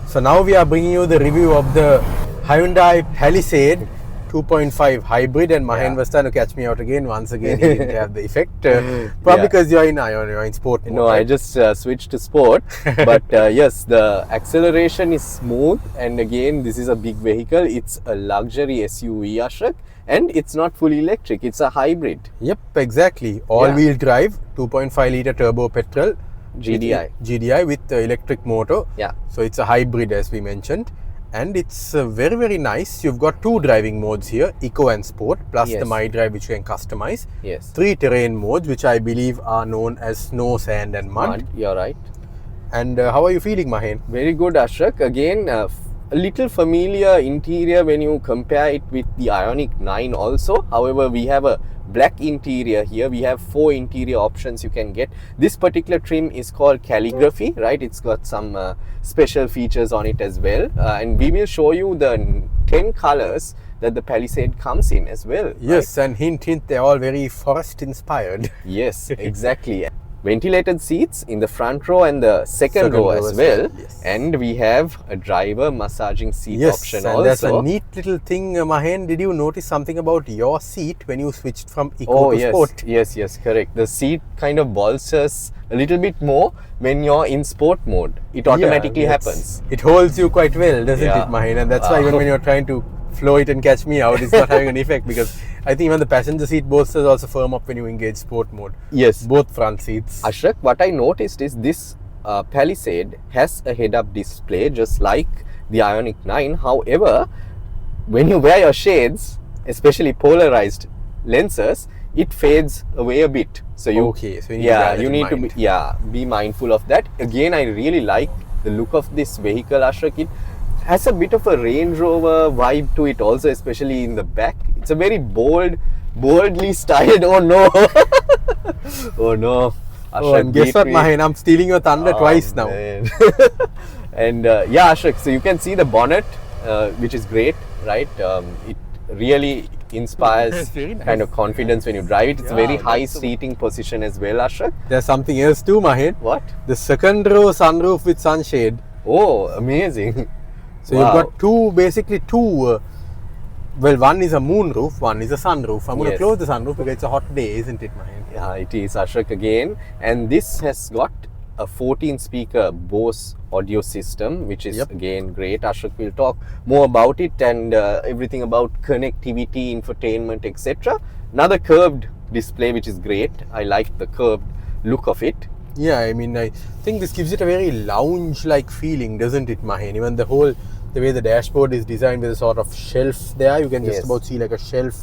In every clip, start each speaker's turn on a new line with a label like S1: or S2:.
S1: So now we are bringing you the review of the Hyundai PALISADE 2.5 hybrid, and Mahen was trying to catch me out again. Once again, he didn't have the effect. Probably because you're in sport mode.
S2: No,
S1: right?
S2: I just switched to sport. But yes, the acceleration is smooth. And again, this is a big vehicle. It's a luxury SUV, Ashrak. And it's not fully electric. It's a hybrid.
S1: Yep, exactly. All-wheel drive, 2.5 litre turbo petrol. GDI with the electric motor.
S2: Yeah.
S1: So it's a hybrid, as we mentioned. And it's very, very nice. You've got two driving modes here, Eco and Sport, plus the My Drive, which you can customize.
S2: Yes.
S1: 3 terrain modes, which I believe are known as snow, sand and mud.
S2: You're right.
S1: And how are you feeling, Mahen?
S2: Very good, Ashrak. Again, a little familiar interior when you compare it with the Ioniq 9 also. However, we have a black interior here. We have 4 interior options you can get. This particular trim is called calligraphy, right? It's got some special features on it as well. And we will show you the 10 colors that the Palisade comes in as well.
S1: Yes, right? And hint, they're all very forest inspired.
S2: Yes, exactly. Ventilated seats in the front row and the second row as well.
S1: Yes.
S2: And we have a driver massaging seat option also.
S1: Yes, and there's a neat little thing, Mahen. Did you notice something about your seat when you switched from Eco to Sport?
S2: Yes, correct. The seat kind of bolsters a little bit more when you're in sport mode. It automatically happens.
S1: It holds you quite well, doesn't it, Mahen? And that's why even when you're trying to flow it and catch me out, it's not having an effect, because I think even the passenger seat bolsters also firm up when you engage sport mode.
S2: Yes.
S1: Both front seats.
S2: Ashrak, what I noticed is this Palisade has a head-up display just like the Ioniq 9. However, when you wear your shades, especially polarized lenses, it fades away a bit. So you need to be mindful of that. Again, I really like the look of this vehicle, Ashrak. It has a bit of a Range Rover vibe to it also, especially in the back. It's a very boldly styled. Oh no! Oh no!
S1: Ashrak, and guess what, Mahen? I'm stealing your thunder twice now.
S2: And yeah, Ashrak, so you can see the bonnet, which is great, right? It really inspires kind of confidence when you drive it. It's a very high seating position as well, Ashrak.
S1: There's something else too, Mahen.
S2: What?
S1: The second row sunroof with sunshade.
S2: Oh, amazing.
S1: So you've got basically two, well, one is a moonroof, one is a sunroof. I'm going to close the sunroof because it's a hot day, isn't it, Mahen?
S2: Yeah, it is, Ashrak, again. And this has got a 14-speaker Bose audio system, which is again great. Ashrak will talk more about it and everything about connectivity, infotainment, etc. Another curved display, which is great. I like the curved look of it.
S1: Yeah, I mean, I think this gives it a very lounge-like feeling, doesn't it, Mahen? Even the way the dashboard is designed with a sort of shelf there, you can just about see like a shelf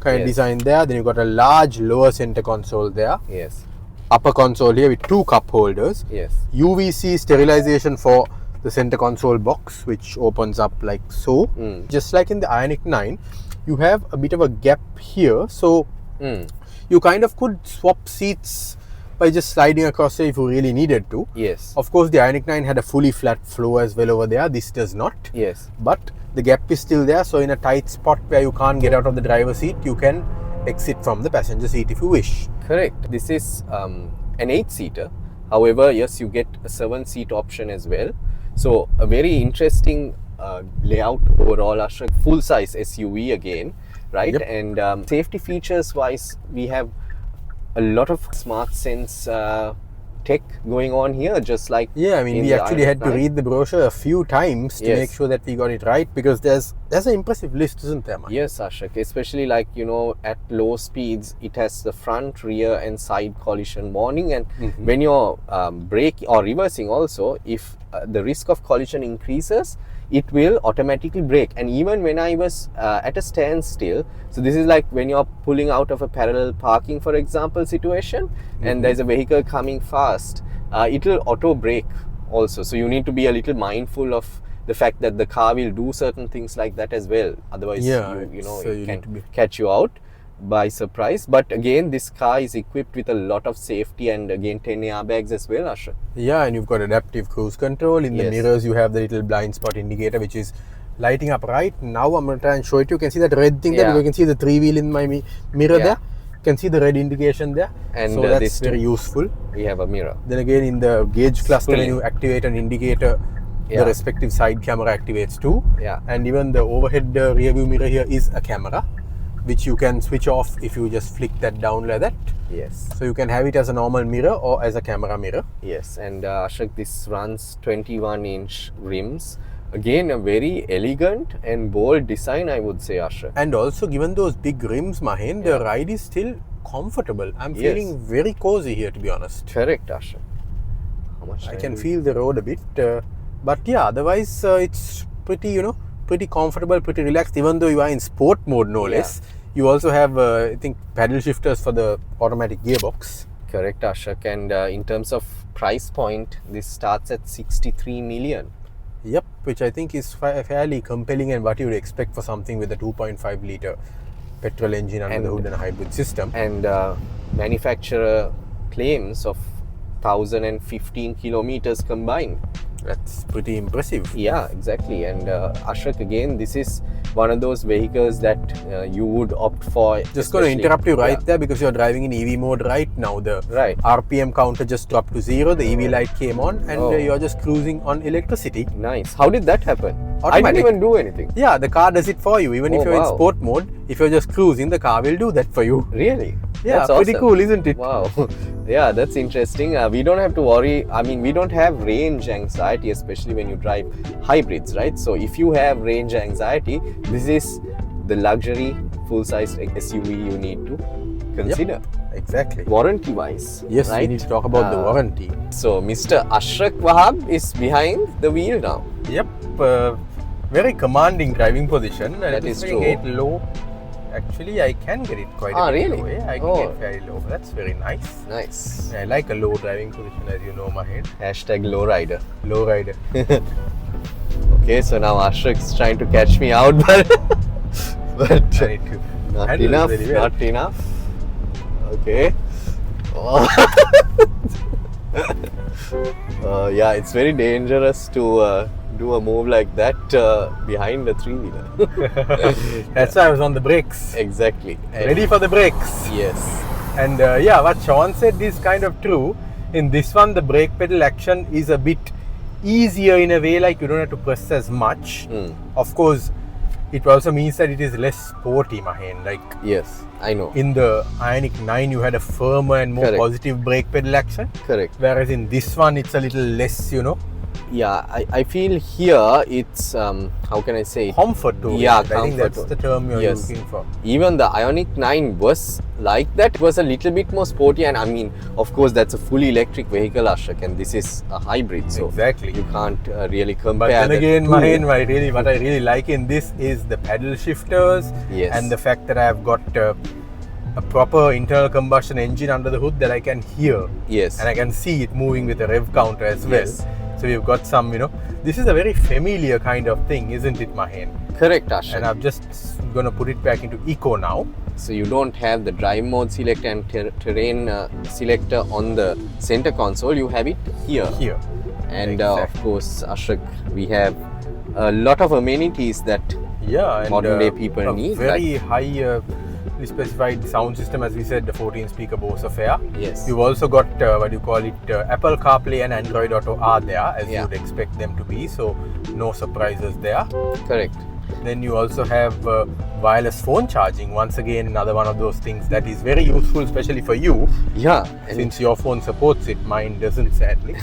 S1: kind of design there. Then you've got a large lower center console there.
S2: Yes.
S1: Upper console here with 2 cup holders.
S2: Yes.
S1: UVC sterilization for the center console box, which opens up like so. Just like in the Ioniq 9, you have a bit of a gap here. So you kind of could swap seats by just sliding across there if you really needed to.
S2: Yes.
S1: Of course, the Ioniq 9 had a fully flat floor as well over there. This does not.
S2: Yes.
S1: But the gap is still there. So in a tight spot where you can't get out of the driver's seat, you can exit from the passenger seat if you wish.
S2: Correct. This is an 8-seater. However, yes, you get a 7-seat option as well. So a very interesting layout overall, Ashrak. Full-size SUV again, right?
S1: Yep.
S2: And safety features wise, we have a lot of smart sense tech going on here, just like
S1: I mean, we actually had to read the brochure a few times to make sure that we got it right, because there's an impressive list, isn't there, man?
S2: Yes, Ashrak, especially like, you know, at low speeds, it has the front, rear and side collision warning, and when you're braking or reversing also, if the risk of collision increases, it will automatically brake. And even when I was at a standstill, so this is like when you're pulling out of a parallel parking, for example, situation, and there's a vehicle coming fast, it will auto brake also. So you need to be a little mindful of the fact that the car will do certain things like that as well. Otherwise, it can catch you out by surprise. But again, this car is equipped with a lot of safety and again 10 airbags as well, Ashrak.
S1: Yeah, and you've got adaptive cruise control. In the mirrors, you have the little blind spot indicator, which is lighting up right now. I'm going to try and show it to you. You can see that red thing there. You can see the 3-wheel in my mirror there. You can see the red indication there. And so that's very useful.
S2: We have a mirror.
S1: Then again, in the gauge cluster, when you activate an indicator,
S2: Yeah.
S1: The respective side camera activates too.
S2: Yeah.
S1: And even the overhead rear view mirror here is a camera, which you can switch off if you just flick that down like that.
S2: Yes.
S1: So you can have it as a normal mirror or as a camera mirror.
S2: Yes, and Ashok, this runs 21-inch rims. Again, a very elegant and bold design, I would say, Ashok.
S1: And also, given those big rims, Mahen, the ride is still comfortable. I'm feeling very cozy here, to be honest.
S2: Correct, Ashok. How much
S1: I can feel the road a bit. But yeah, otherwise, it's pretty, pretty comfortable, pretty relaxed. Even though you are in sport mode, no less. You also have, I think, paddle shifters for the automatic gearbox.
S2: Correct, Ashok. And in terms of price point, this starts at 63 million.
S1: Yep, which I think is fairly compelling and what you would expect for something with a 2.5 litre petrol engine under the hood and a hybrid system.
S2: And manufacturer claims of 1,015 kilometers combined.
S1: That's pretty impressive.
S2: Yeah, exactly. And Ashok, again, this is one of those vehicles that you would opt for.
S1: Just going to interrupt you right there because you're driving in EV mode right now. The RPM counter just dropped to 0. The EV light came on and you're just cruising on electricity.
S2: Nice. How did that happen?
S1: Automatic.
S2: I didn't even do anything.
S1: Yeah, the car does it for you. Even if you're in sport mode, if you're just cruising, the car will do that for you.
S2: Really?
S1: Yeah,
S2: that's
S1: pretty
S2: awesome.
S1: Cool, isn't it?
S2: Wow. Yeah, that's interesting. We don't have to worry. I mean, we don't have range anxiety, especially when you drive hybrids, right? So if you have range anxiety, this is the luxury full-size SUV you need to consider.
S1: Yep, exactly.
S2: Warranty-wise,
S1: yes,
S2: right?
S1: We need to talk about the warranty.
S2: So Mr. Ashrak Wahab is behind the wheel now.
S1: Yep, very commanding driving position.
S2: That is true.
S1: It low. Actually, I can get it quite a bit low. Yeah, I can get very low. That's very nice.
S2: Nice.
S1: I like a low driving position, as you know, Mahen.
S2: Hashtag low rider.
S1: Low rider.
S2: Okay, so now Ashrak's trying to catch me out, but not enough. Really well. Not enough. Okay. Oh. Yeah, it's very dangerous to do a move like that behind a three-wheeler.
S1: That's why I was on the brakes.
S2: Exactly.
S1: Ready for the brakes.
S2: Yes.
S1: And yeah, what Sean said is kind of true. In this one, the brake pedal action is a bit easier in a way, like you don't have to press as much. Of course, it also means that it is less sporty, Mahen. Like,
S2: yes, I know.
S1: In the Ioniq 9, you had a firmer and more positive brake pedal action.
S2: Correct.
S1: Whereas in this one, it's a little less,
S2: Yeah, I feel here it's, how can I say it?
S1: Comfort to it.
S2: Yeah,
S1: I think that's the term you're looking for.
S2: Even the Ioniq 9 was like that. It was a little bit more sporty, and I mean, of course, that's a fully electric vehicle, Ashok, and this is a hybrid, so
S1: exactly.
S2: You can't really compare.
S1: But then again, Mahen, what I really like in this is the paddle shifters and the fact that I've got a proper internal combustion engine under the hood that I can hear.
S2: Yes.
S1: And I can see it moving with a rev counter as well. So we've got some, this is a very familiar kind of thing, isn't it, Mahen?
S2: Correct, Ashok.
S1: And I'm just going to put it back into eco now.
S2: So you don't have the drive mode selector and terrain selector on the center console, you have it here. And of course, Ashok, we have a lot of amenities that modern day people need.
S1: Very high specified sound system, as we said, the 14 speaker Bose affair.
S2: Yes.
S1: You've also got Apple CarPlay and Android Auto are there, as you would expect them to be, so no surprises there.
S2: Correct.
S1: Then you also have wireless phone charging. Once again, another one of those things that is very useful, especially for you.
S2: Yeah.
S1: Since your phone supports it, mine doesn't, sadly.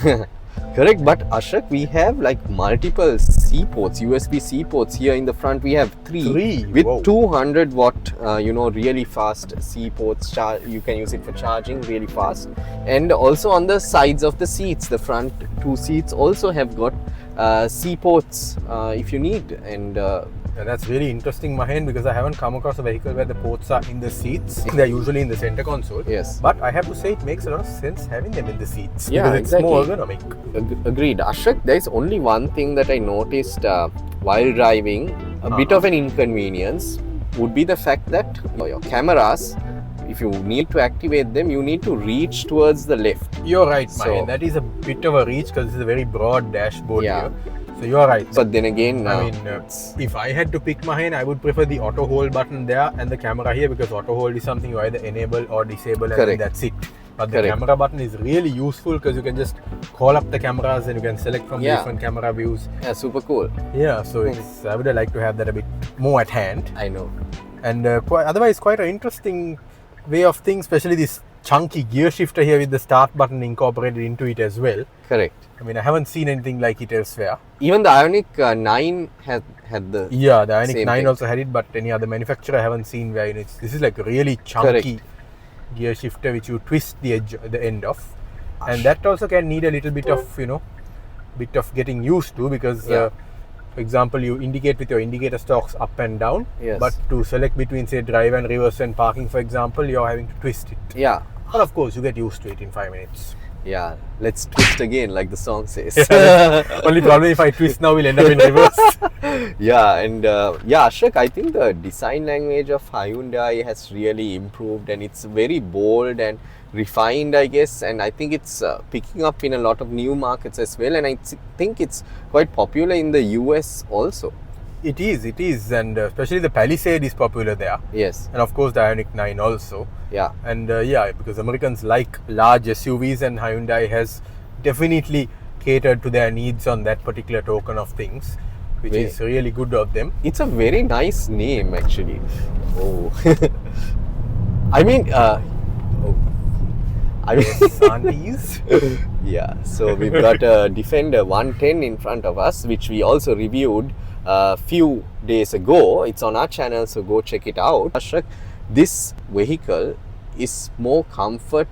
S2: Correct, but Ashok, we have like multiple C ports, USB C ports. Here in the front we have three with 200 watt, really fast C ports. You can use it for charging really fast. And also on the sides of the seats, the front two seats also have got C ports if you need. And
S1: that's really interesting, Mahen, because I haven't come across a vehicle where the ports are in the seats. They're usually in the center console.
S2: Yes.
S1: But I have to say, it makes a lot of sense having them in the seats.
S2: Yeah,
S1: because it's more ergonomic.
S2: Agreed. Ashok, there's only one thing that I noticed while driving, a bit of an inconvenience, would be the fact that your cameras, if you need to activate them, you need to reach towards the left.
S1: You're right, Mahen. That is a bit of a reach because this is a very broad dashboard here. So you're right.
S2: But then again,
S1: if I had to pick, Mahen, I would prefer the auto hold button there and the camera here, because auto hold is something you either enable or disable, and then that's it. But the camera button is really useful because you can just call up the cameras and you can select from different camera views.
S2: Yeah, super cool.
S1: Yeah, so it's, I would like to have that a bit more at hand.
S2: I know.
S1: And otherwise quite an interesting way of things, especially this chunky gear shifter here with the start button incorporated into it as well.
S2: Correct.
S1: I mean, I haven't seen anything like it elsewhere.
S2: Even the Ioniq 9 had the
S1: the Ioniq 9 also had it, but any other manufacturer I haven't seen where this is like a really chunky gear shifter which you twist the end of, and that also can need a little bit of getting used to, because for example, you indicate with your indicator stalks up and down, but to select between, say, drive and reverse and parking, for example, you're having to twist it. But of course you get used to it in 5 minutes.
S2: Yeah, let's twist again, like the song says.
S1: Only problem, if I twist now, we'll end up in reverse.
S2: Ashok, I think the design language of Hyundai has really improved, and it's very bold and refined, I guess, and I think it's picking up in a lot of new markets as well, and I think it's quite popular in the US also.
S1: It is, and especially the Palisade is popular there.
S2: Yes.
S1: And of course the Ioniq 9 also.
S2: Yeah.
S1: And because Americans like large SUVs, and Hyundai has definitely catered to their needs on that particular token of things, which is really good of them.
S2: It's a very nice name, actually. Oh. I mean,
S1: Santis.
S2: Yeah, so we've got a Defender 110 in front of us, which we also reviewed a few days ago. It's on our channel, so go check it out. Ashok, this vehicle is more comfort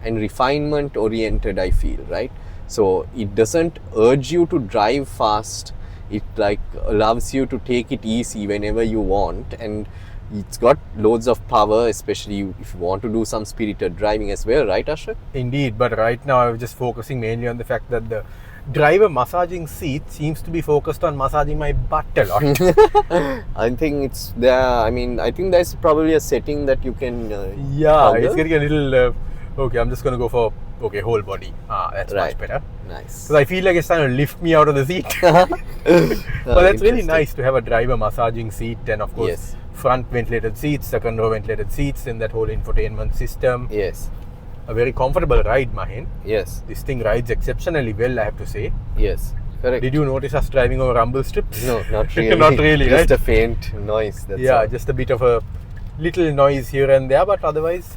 S2: and refinement oriented, I feel, right? So it doesn't urge you to drive fast. It like allows you to take it easy whenever you want, and it's got loads of power, especially if you want to do some spirited driving as well, right, Ashok?
S1: Indeed, but right now I'm just focusing mainly on the fact that the driver massaging seat seems to be focused on massaging my butt a lot.
S2: I think it's there. I mean, I think there's probably a setting that you can
S1: it's getting a little okay, I'm just gonna go for whole body. That's much better.
S2: Nice.
S1: Because I feel like it's trying to lift me out of the seat. But that's really nice to have a driver massaging seat, and of course front ventilated seats, second row ventilated seats, and that whole infotainment system.
S2: Yes.
S1: A very comfortable ride, Mahen.
S2: Yes.
S1: This thing rides exceptionally well, I have to say.
S2: Yes. Correct.
S1: Did you notice us driving over rumble strips?
S2: No, not really.
S1: Not really,
S2: just
S1: right?
S2: a faint noise. That's all.
S1: Just a bit of a little noise here and there, but otherwise,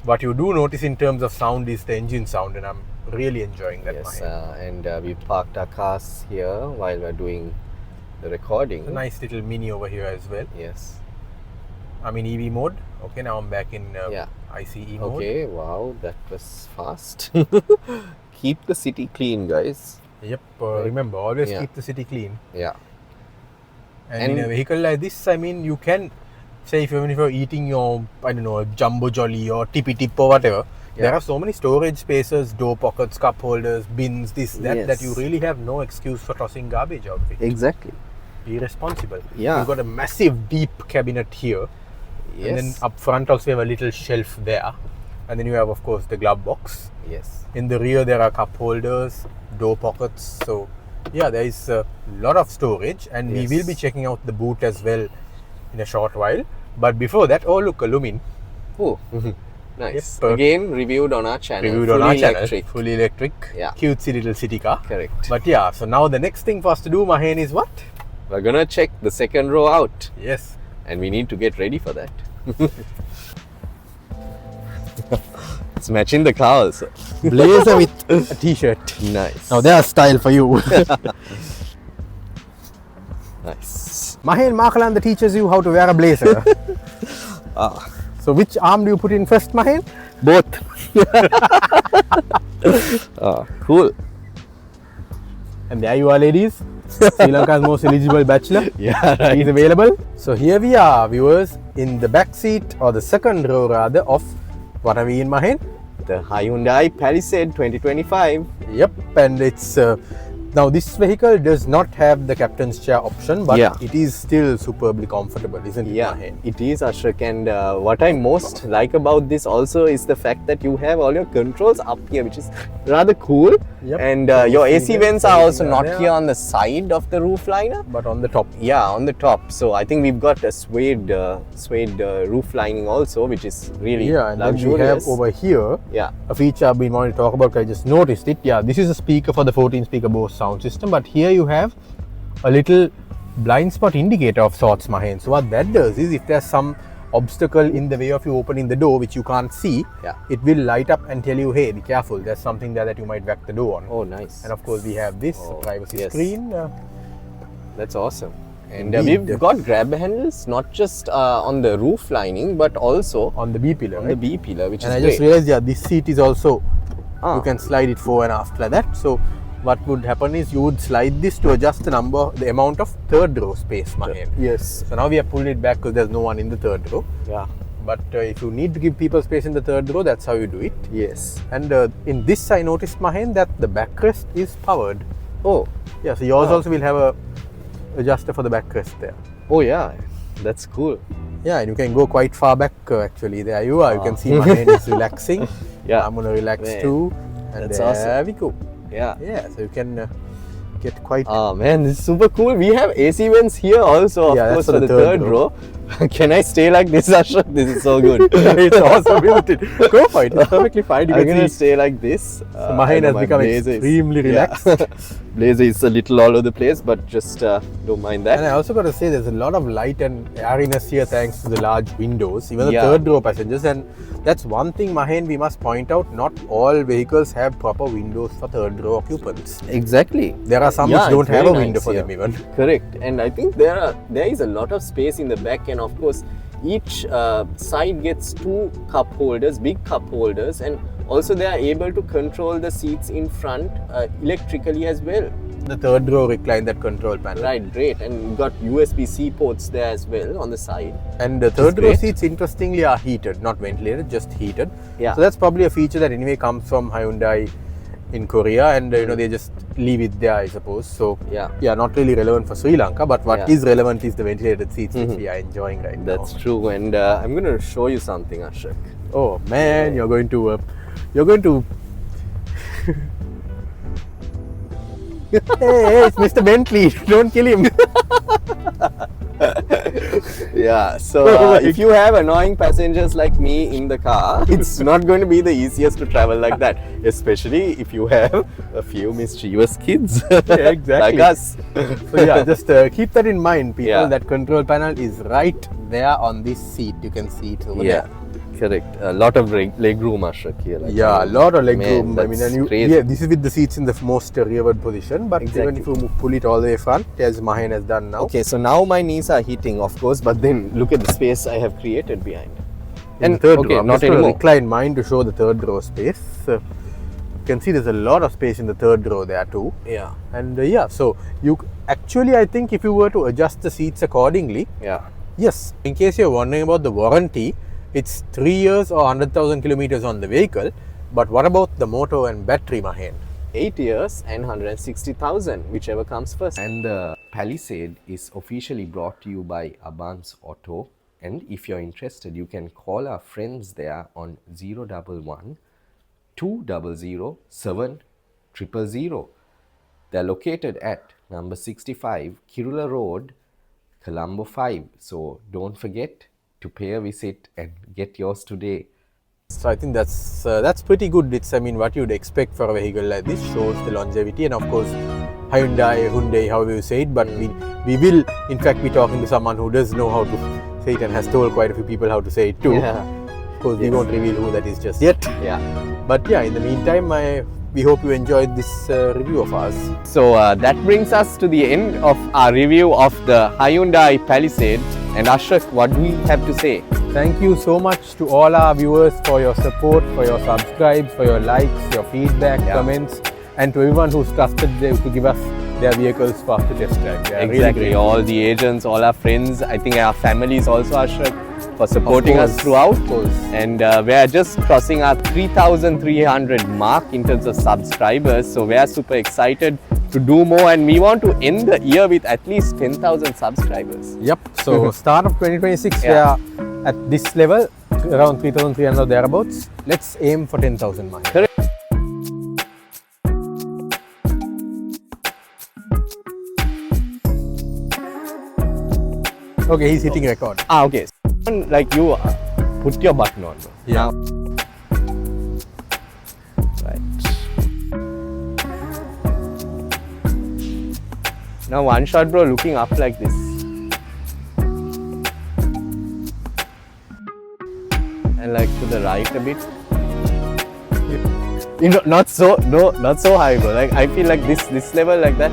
S1: what you do notice in terms of sound is the engine sound, and I'm really enjoying that.
S2: Yes, and we parked our cars here while we're doing the recording.
S1: A nice little Mini over here as well.
S2: Yes.
S1: I'm in EV mode. Okay, now I'm back in ICE mode.
S2: Okay, wow, that was fast. Keep the city clean, guys.
S1: Yep, remember, always keep the city clean.
S2: Yeah.
S1: And in a vehicle like this, I mean, you can say, even if you're eating your, I don't know, Jumbo Jolly or Tippy Tip or whatever, there are so many storage spaces, door pockets, cup holders, bins, that you really have no excuse for tossing garbage out of it.
S2: Exactly.
S1: Be responsible.
S2: Yeah.
S1: You've got a massive deep cabinet here.
S2: Yes.
S1: And then up front also you have a little shelf there. And then you have, of course, the glove box.
S2: Yes.
S1: In the rear there are cup holders, door pockets. So yeah, there is a lot of storage, and we will be checking out the boot as well in a short while. But before that, oh look, a Lumin.
S2: Oh, nice.
S1: Yep.
S2: Again, reviewed on our channel.
S1: Fully electric.
S2: Yeah.
S1: Cutesy little city car.
S2: Correct.
S1: But yeah, so now the next thing for us to do, Mahen, is what?
S2: We're gonna check the second row out.
S1: Yes.
S2: And we need to get ready for that. It's matching the car also.
S1: Blazer with a t-shirt.
S2: Nice.
S1: Now there's style for you.
S2: Nice.
S1: Mahen Makaland teaches you how to wear a blazer. So which arm do you put in first, Mahen?
S2: Both. Cool.
S1: And there you are, ladies. Sri Lanka's most eligible bachelor.
S2: Yeah, right.
S1: He's available. So here we are, viewers, in the back seat, or the second row rather, of what are we in, Mahen?
S2: The Hyundai Palisade 2025.
S1: Yep, and it's Now this vehicle does not have the captain's chair option, but
S2: Yeah.
S1: it is still superbly comfortable, isn't it?
S2: Yeah,
S1: Mahen?
S2: it is, Ashok. And what I most like about this also is the fact that you have all your controls up here, which is rather cool.
S1: Yep.
S2: And
S1: So
S2: your
S1: see
S2: AC
S1: there,
S2: vents are also
S1: everything
S2: not
S1: there.
S2: here on the side of the roof liner.
S1: But on the top.
S2: Yeah, on the top. So I think we've got a suede roof lining also, which is really
S1: Yeah, and then we
S2: luxurious.
S1: have over here
S2: Yeah.
S1: a feature I've been wanting to talk about. I just noticed it. Yeah, this is a speaker for the 14 speaker Bose sound system, but here you have a little blind spot indicator of sorts, Mahen. So what that does is if there's some obstacle in the way of you opening the door which you can't see,
S2: Yeah.
S1: it will light up and tell you, hey, be careful, there's something there that you might whack the door on.
S2: Oh, nice.
S1: And of course we have this
S2: Oh,
S1: privacy
S2: yes.
S1: screen.
S2: That's awesome. And
S1: Indeed.
S2: we've got grab handles, not just on the roof lining, but also
S1: On the B pillar,
S2: on
S1: right?
S2: the B pillar, which
S1: And
S2: is
S1: I
S2: great.
S1: just realized, yeah, this seat is also,
S2: Ah.
S1: you can slide it fore and aft like that. So what would happen is you would slide this to adjust the amount of third row space, Mahen.
S2: Yes.
S1: So now we have pulled it back because there's no one in the third row.
S2: Yeah.
S1: But if you need to give people space in the third row, that's how you do it.
S2: Yes.
S1: And in this, I noticed, Mahen, that the backrest is powered.
S2: Oh.
S1: Yeah, so yours
S2: Ah.
S1: also will have a adjuster for the backrest there.
S2: Oh yeah. That's cool.
S1: Yeah, and you can go quite far back actually. There you are. You
S2: Ah.
S1: can see Mahen is relaxing.
S2: Yeah.
S1: I'm gonna relax
S2: Man,
S1: too. And
S2: that's
S1: there
S2: awesome.
S1: we go.
S2: Yeah.
S1: Yeah, so you can get quite.
S2: Oh man, this is super cool. We have AC vents here also, of
S1: Yeah, that's
S2: course,
S1: for
S2: for
S1: the
S2: the
S1: third
S2: third row. Can I stay like this, Ashok? This is so good.
S1: It's awesome, isn't it? Go for it. It's perfectly fine. You
S2: I'm
S1: can
S2: gonna
S1: see
S2: stay like this.
S1: So Mahen has become extremely relaxed.
S2: Blazer is a little all over the place, but just don't mind that.
S1: And I also got to say, there's a lot of light and airiness here thanks to the large windows, even the
S2: Yeah.
S1: third row passengers. And that's one thing, Mahen, we must point out, not all vehicles have proper windows for third row occupants.
S2: Exactly.
S1: There are some
S2: Yeah,
S1: which don't
S2: it's
S1: have a
S2: very
S1: window
S2: nice
S1: for
S2: here.
S1: them even.
S2: Correct. And I think there is a lot of space in the back, and of course each side gets two cup holders, big cup holders, and also they are able to control the seats in front electrically as well.
S1: The third row recline that control panel.
S2: Right, great. And you've got USB-C ports there as well on the side.
S1: And the third row
S2: great.
S1: seats, interestingly, are heated, not ventilated, just heated.
S2: Yeah.
S1: So that's probably a feature that anyway comes from Hyundai in Korea, and you know, they just leave it there, I suppose. So
S2: Yeah.
S1: not really relevant for Sri Lanka, but what
S2: Yeah.
S1: is relevant is the ventilated seats which we are enjoying right
S2: That's
S1: now.
S2: true. And I'm going to show you something, Ashok.
S1: Oh man, you're going to hey, it's Mr. Bentley, don't kill him.
S2: Yeah, so
S1: Oh
S2: if you have annoying passengers like me in the car, it's not going to be the easiest to travel like that, especially if you have a few mischievous kids
S1: exactly.
S2: like us.
S1: So yeah, just keep that in mind, people.
S2: Yeah.
S1: That control panel is right there on this seat. You can see it over there.
S2: Correct. A lot of leg room, Ashok, here. Like,
S1: Yeah, a lot of leg
S2: man,
S1: room. I mean,
S2: that's
S1: and you,
S2: crazy.
S1: yeah, this is with the seats in the most rearward position. But even if you pull it all the way front, as Mahen has done now,
S2: Okay, so now my knees are hitting, of course, but then look at the space I have created behind.
S1: in the third row, I'm
S2: not
S1: just gonna
S2: anymore.
S1: recline mine to show the third row space. You can see there's a lot of space in the third row there too.
S2: Yeah.
S1: And yeah, so you actually, I think if you were to adjust the seats accordingly,
S2: Yeah.
S1: yes, in case you're wondering about the warranty, it's 3 years or 100,000 kilometers on the vehicle. But what about the motor and battery, Mahen?
S2: 8 years and 160,000, whichever comes first. And the Palisade is officially brought to you by Abans Auto. And if you're interested, you can call our friends there on 011 200 7000. They're located at number 65 Kirula Road, Colombo 5. So don't forget to pay a visit and get yours today.
S1: So I think that's pretty good. It's, I mean, what you'd expect for a vehicle like this. Shows the longevity, and of course Hyundai, however you say it. But we will in fact be talking to someone who does know how to say it and has told quite a few people how to say it too.
S2: Yeah.
S1: Of course, we won't reveal who that is just yet.
S2: Yeah.
S1: But yeah, in the meantime, we hope you enjoyed this review of ours.
S2: So that brings us to the end of our review of the Hyundai Palisade. And Ashok, what do we have to say?
S1: Thank you so much to all our viewers for your support, for your subscribes, for your likes, your feedback, comments, and to everyone who's trusted to give us their vehicles for us to test drive. They are really
S2: Exactly.
S1: great.
S2: All the agents, all our friends, I think our families also, Ashok, for supporting us
S1: course,
S2: throughout.
S1: of course.
S2: And we are just crossing our 3,300 mark in terms of subscribers. So we are super excited to do more, and we want to end the year with at least 10,000 subscribers.
S1: Yep. So start of 2026,
S2: Yeah.
S1: we are at this level, around 3,300 thereabouts. Let's aim for 10,000, Mahi.
S2: Correct.
S1: Okay, he's hitting record.
S2: Okay. Like you put your button on.
S1: Yeah.
S2: Right. Now one shot, bro, looking up like this. And like to the right a bit. You know, not so high, bro. Like I feel like this level like that.